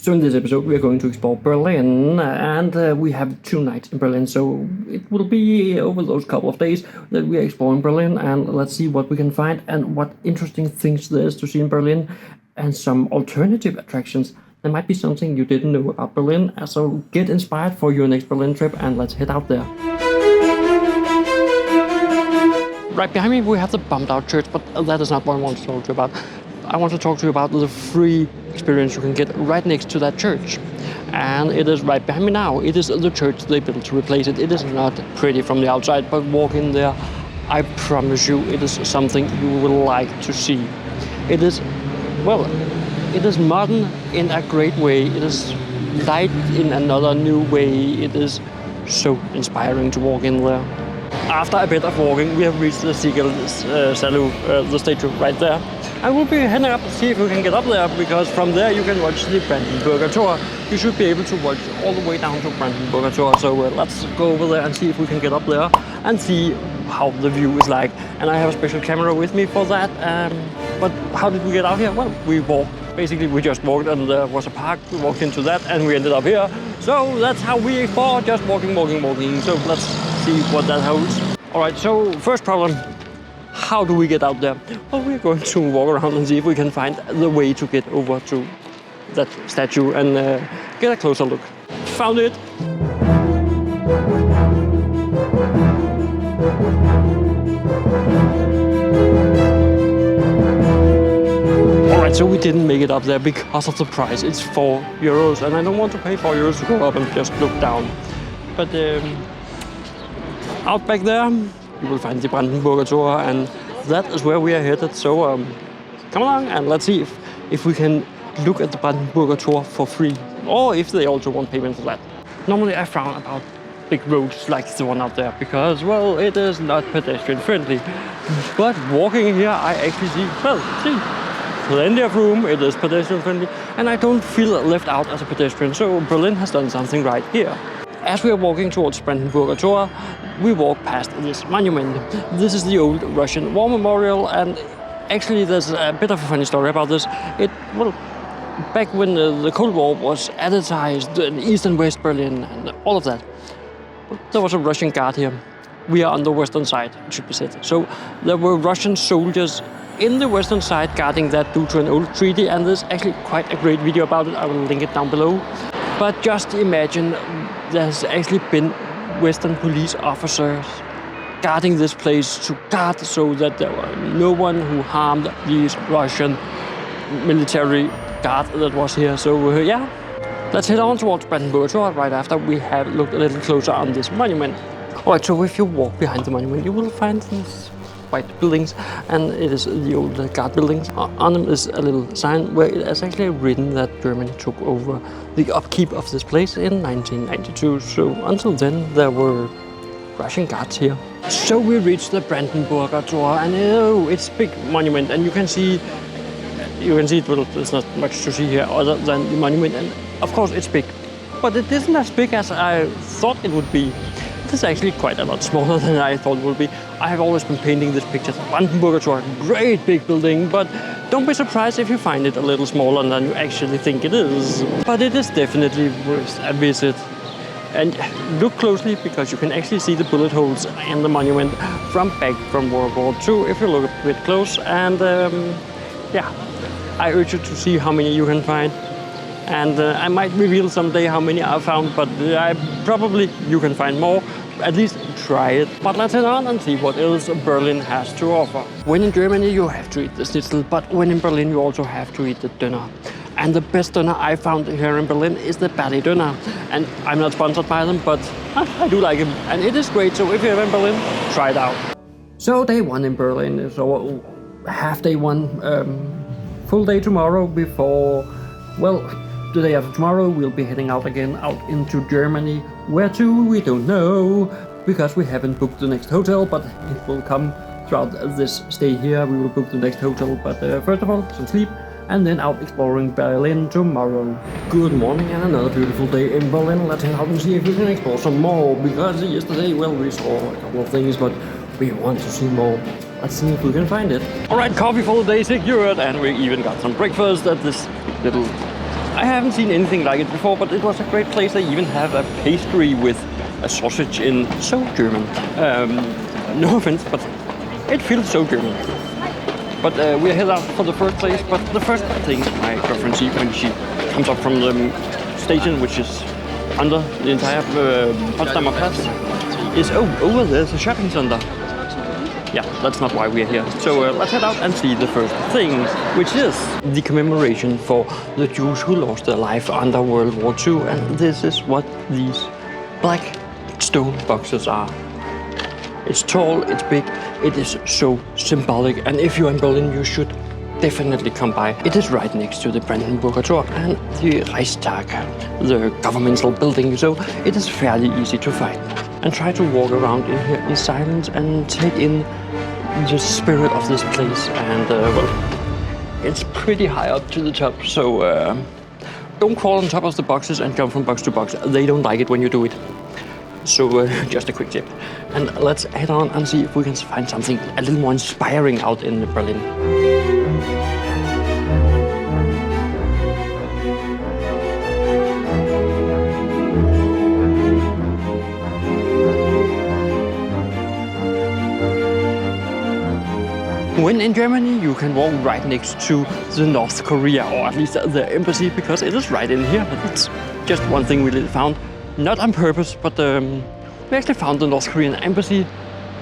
So in this episode we are going to explore Berlin, and we have 2 nights in Berlin, so it will be over those couple of days that we are exploring Berlin, and let's see what we can find and what interesting things there is to see in Berlin, and some alternative attractions. There might be something you didn't know about Berlin, so get inspired for your next Berlin trip and let's head out there. Right behind me we have the bombed out church, but that is not what I want to talk to you about. I want to talk to you about the free experience you can get right next to that church. And it is right behind me now. It is the church they built to replace it. It is not pretty from the outside, but walk in there, I promise you, it is something you will like to see. It is, well, it is modern in a great way. It is light in another new way. It is so inspiring to walk in there. After a bit of walking, we have reached the Seagull Salute, the statue right there. And we'll be heading up to see if we can get up there, because from there you can watch the Brandenburger Tor. You should be able to watch all the way down to Brandenburger Tor. So let's go over there and see if we can get up there and see how the view is like. And I have a special camera with me for that. But how did we get out here? Well, we walked. Basically, we just walked, and there was a park. We walked into that, and we ended up here. So that's how we explore, just walking. So let's see what that holds. All right, so first problem. How do we get out there? Well, we're going to walk around and see if we can find the way to get over to that statue and get a closer look. Found it! Alright, so we didn't make it up there because of the price. It's €4, and I don't want to pay €4 to go up and just look down. But out back there, you will find the Brandenburger Tor, and that is where we are headed. So come along and let's see if we can look at the Brandenburger Tor for free, or if they also want payment for that. Normally I frown about big roads like the one out there because, well, it is not pedestrian friendly. But walking here I actually see plenty of room. It is pedestrian friendly, and I don't feel left out as a pedestrian. So Berlin has done something right here. As we are walking towards Brandenburger Tor, we walk past this monument. This is the old Russian War Memorial, and actually there's a bit of a funny story about this. Back when the Cold War was advertised in East and West Berlin and all of that, there was a Russian guard here. We are on the western side, it should be said. So there were Russian soldiers in the western side guarding that due to an old treaty, and there's actually quite a great video about it. I will link it down below. But just imagine, there's actually been Western police officers guarding this place to guard so that there were no one who harmed these Russian military guard that was here. So yeah, let's head on towards Brandenburger Tor right after we have looked a little closer on this monument. Alright, so if you walk behind the monument, you will find these white buildings, and it is the old guard buildings. On them is a little sign where it is actually written that Germany took over the upkeep of this place in 1992. So until then there were Russian guards here. So we reached the Brandenburger Tor, and it's a big monument, and you can see it. Well, there's not much to see here other than the monument, and of course it's big, but it isn't as big as I thought it would be. It is actually quite a lot smaller than I thought it would be. I have always been painting this picture. Brandenburger Tor, great big building, but don't be surprised if you find it a little smaller than you actually think it is. But it is definitely worth a visit. And look closely, because you can actually see the bullet holes in the monument from back from World War II if you look a bit close. And yeah, I urge you to see how many you can find. And I might reveal someday how many I found, but probably you can find more. At least try it. But let's head on and see what else Berlin has to offer. When in Germany you have to eat the schnitzel, but when in Berlin you also have to eat the döner. And the best döner I found here in Berlin is the Berli döner. And I'm not sponsored by them, but I do like them. And it is great, so if you're in Berlin, try it out. So day 1 in Berlin, so half day 1, full day tomorrow before, well, the day after tomorrow we'll be heading out again out into Germany. Where to, we don't know, because we haven't booked the next hotel, but it will come throughout this stay here. We will book the next hotel, but first of all, some sleep, and then out exploring Berlin tomorrow. Good morning and another beautiful day in Berlin. Let's head out and see if we can explore some more, because yesterday, well, we saw a couple of things, but we want to see more. Let's see if we can find it. Alright, coffee for the day secured, and we even got some breakfast at this little I haven't seen anything like it before, but it was a great place. They even have a pastry with a sausage in, so German. No offense, but it feels so German. But we're headed out for the first place. But the first thing my girlfriend sees when she comes up from the station, which is under the entire Potsdamer Platz, is over there's a shopping center. Yeah, that's not why we're here. So let's head out and see the first thing, which is the commemoration for the Jews who lost their life under World War II. And this is what these black stone boxes are. It's tall, it's big, it is so symbolic. And if you're in Berlin, you should definitely come by. It is right next to the Brandenburger Tor and the Reichstag, the governmental building. So it is fairly easy to find. And try to walk around in here in silence and take in the spirit of this place. And well, it's pretty high up to the top, so don't crawl on top of the boxes and jump from box to box. They don't like it when you do it. So just a quick tip. And let's head on and see if we can find something a little more inspiring out in Berlin. When in Germany, you can walk right next to the North Korea, or at least the embassy, because it is right in here. That's just one thing we found, not on purpose, but we actually found the North Korean embassy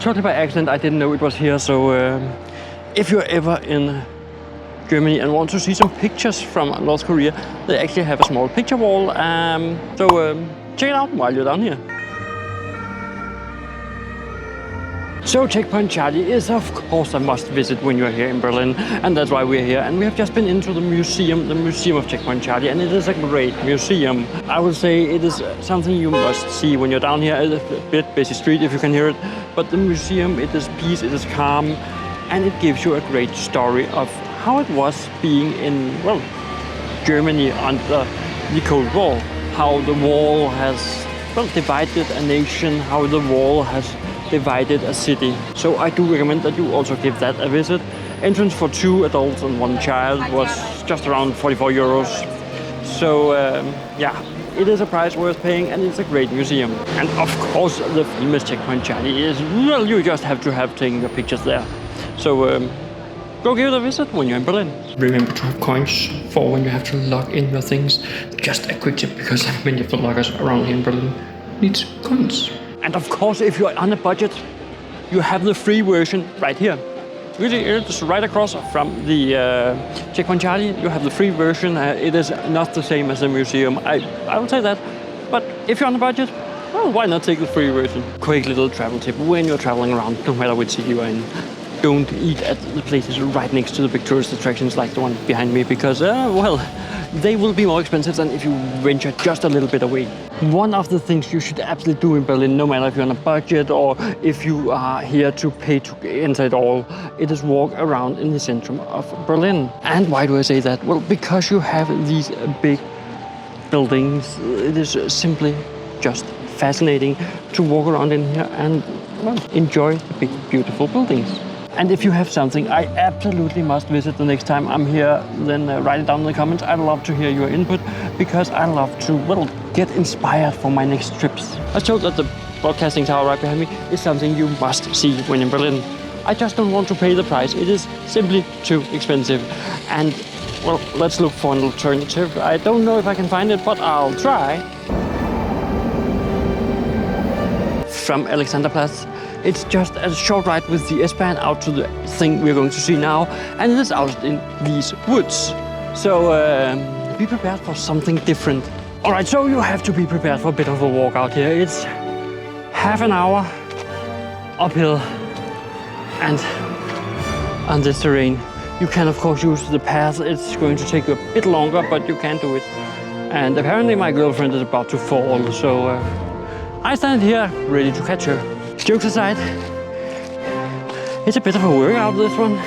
totally by accident. I didn't know it was here, so if you're ever in Germany and want to see some pictures from North Korea, they actually have a small picture wall, so check it out while you're down here. So Checkpoint Charlie is of course a must visit when you're here in Berlin, and that's why we're here. And we have just been into the Museum of Checkpoint Charlie, and it is a great museum. I would say it is something you must see when you're down here. It's a bit busy street if you can hear it, but the museum, it is peace, it is calm, and it gives you a great story of how it was being in, well, Germany under the Cold War. How the wall has, well, divided a nation, how the wall has divided a city. So I do recommend that you also give that a visit. Entrance for 2 adults and 1 child was just around 44 euros. So yeah, it is a price worth paying, and it's a great museum. And of course the famous Checkpoint Charlie is, well, you just have to have taken your pictures there. So go give it a visit when you're in Berlin. Remember to have coins for when you have to log in your things. Just a quick tip, because many of the loggers around here in Berlin need coins. And of course, if you're on a budget, you have the free version right here. Really, it's right across from the Checkpoint Charlie. You have the free version. It is not the same as the museum. I would say that. But if you're on a budget, well, why not take the free version? Quick little travel tip when you're traveling around, no matter which city you're in. Don't eat at the places right next to the big tourist attractions like the one behind me, because, well, they will be more expensive than if you venture just a little bit away. One of the things you should absolutely do in Berlin, no matter if you're on a budget or if you are here to pay to enter it all, it is walk around in the center of Berlin. And why do I say that? Well, because you have these big buildings, it is simply just fascinating to walk around in here and, well, enjoy the big, beautiful buildings. And if you have something I absolutely must visit the next time I'm here, then write it down in the comments. I'd love to hear your input, because I love to, well, get inspired for my next trips. I was told that the broadcasting tower right behind me is something you must see when in Berlin. I just don't want to pay the price. It is simply too expensive. And, well, let's look for an alternative. I don't know if I can find it, but I'll try. From Alexanderplatz, it's just a short ride with the S-Bahn out to the thing we're going to see now, and it is out in these woods. So be prepared for something different. All right, so you have to be prepared for a bit of a walk out here. It's half an hour uphill, and on this terrain, you can of course use the path. It's going to take you a bit longer, but you can do it. And apparently my girlfriend is about to fall, so I stand here ready to catch her. Jokes aside, it's a bit of a workout, this one.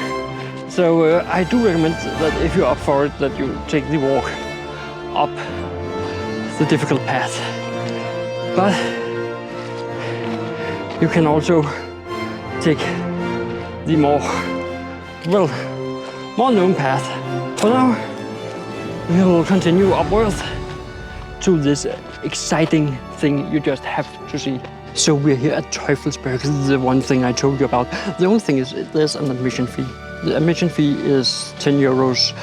So I do recommend that if you're up for it, that you take the walk up the difficult path. But you can also take the more known path. For now, we will continue upwards to this exciting thing you just have to see. So we're here at Teufelsberg. This is the one thing I told you about. The only thing is there's an admission fee. The admission fee is 10 euros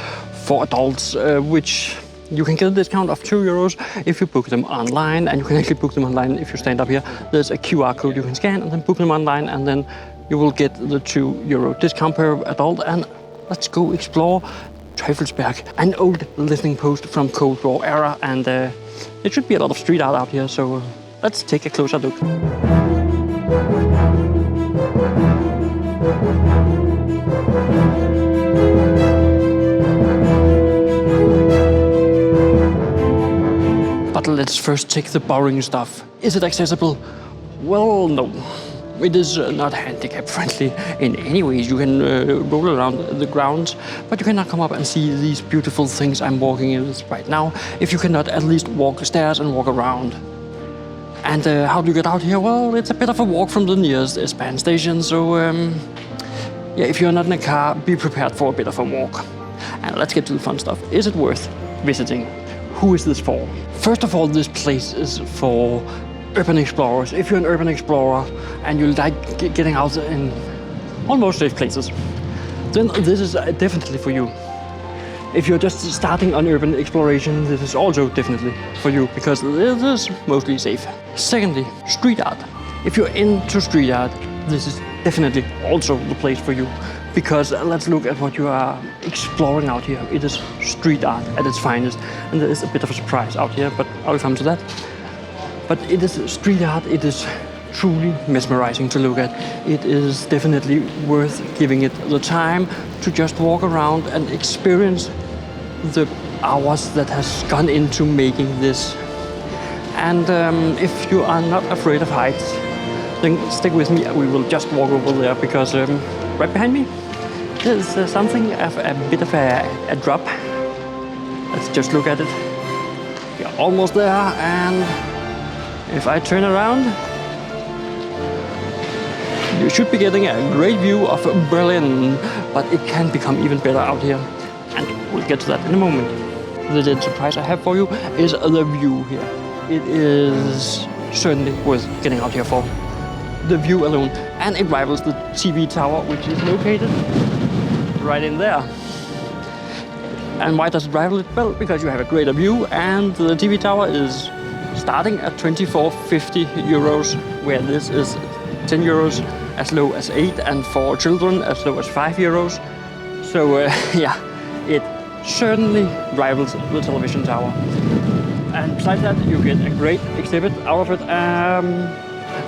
for adults, which you can get a discount of 2 euros if you book them online, and you can actually book them online if you stand up here. There's a QR code you can scan and then book them online, and then you will get the 2 euro discount per adult. And let's go explore Teufelsberg, an old listening post from Cold War era, and there should be a lot of street art out here, so let's take a closer look. But let's first take the boring stuff. Is it accessible? Well, no. It is not handicap friendly in any ways. You can roll around the grounds, but you cannot come up and see these beautiful things I'm walking in right now if you cannot at least walk the stairs and walk around. And how do you get out here? Well, it's a bit of a walk from the nearest S-Bahn station, so yeah, if you're not in a car, be prepared for a bit of a walk. And let's get to the fun stuff. Is it worth visiting? Who is this for? First of all, this place is for urban explorers. If you're an urban explorer and you like getting out in almost safe places, then this is definitely for you. If you're just starting on urban exploration, this is also definitely for you, because this is mostly safe. Secondly, street art. If you're into street art, this is definitely also the place for you, because let's look at what you are exploring out here. It is street art at its finest, and there is a bit of a surprise out here, but I'll come to that. But it is street art. It is truly mesmerizing to look at. It is definitely worth giving it the time to just walk around and experience the hours that has gone into making this. And if you are not afraid of heights, then stick with me. We will just walk over there, because right behind me there's something of a bit of a drop. Let's just look at it. We're almost there, and if I turn around, you should be getting a great view of Berlin, but it can become even better out here, and we'll get to that in a moment. The little surprise I have for you is the view here. It is certainly worth getting out here for. The view alone, and it rivals the TV tower, which is located right in there. And why does it rival it? Well, because you have a greater view, and the TV tower is starting at 24.50 euros, where this is 10 euros, as low as 8, and for children as low as 5 euros. So yeah, it certainly rivals the television tower. And besides that, you get a great exhibit out of it.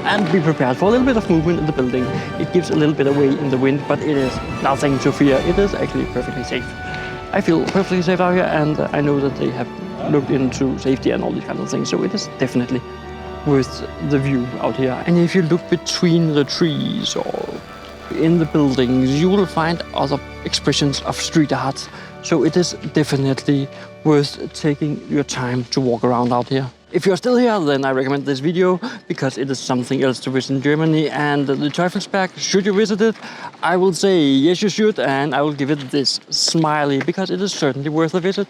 And be prepared for a little bit of movement in the building. It gives a little bit away in the wind, but it is nothing to fear. It is actually perfectly safe. I feel perfectly safe out here, and I know that they have looked into safety and all these kinds of things, so it is definitely worth the view out here. And if you look between the trees or in the buildings, you will find other expressions of street art. So it is definitely worth taking your time to walk around out here. If you're still here, then I recommend this video, because it is something else to visit in Germany. And the Teufelsberg, should you visit it? I will say yes, you should, and I will give it this smiley, because it is certainly worth a visit.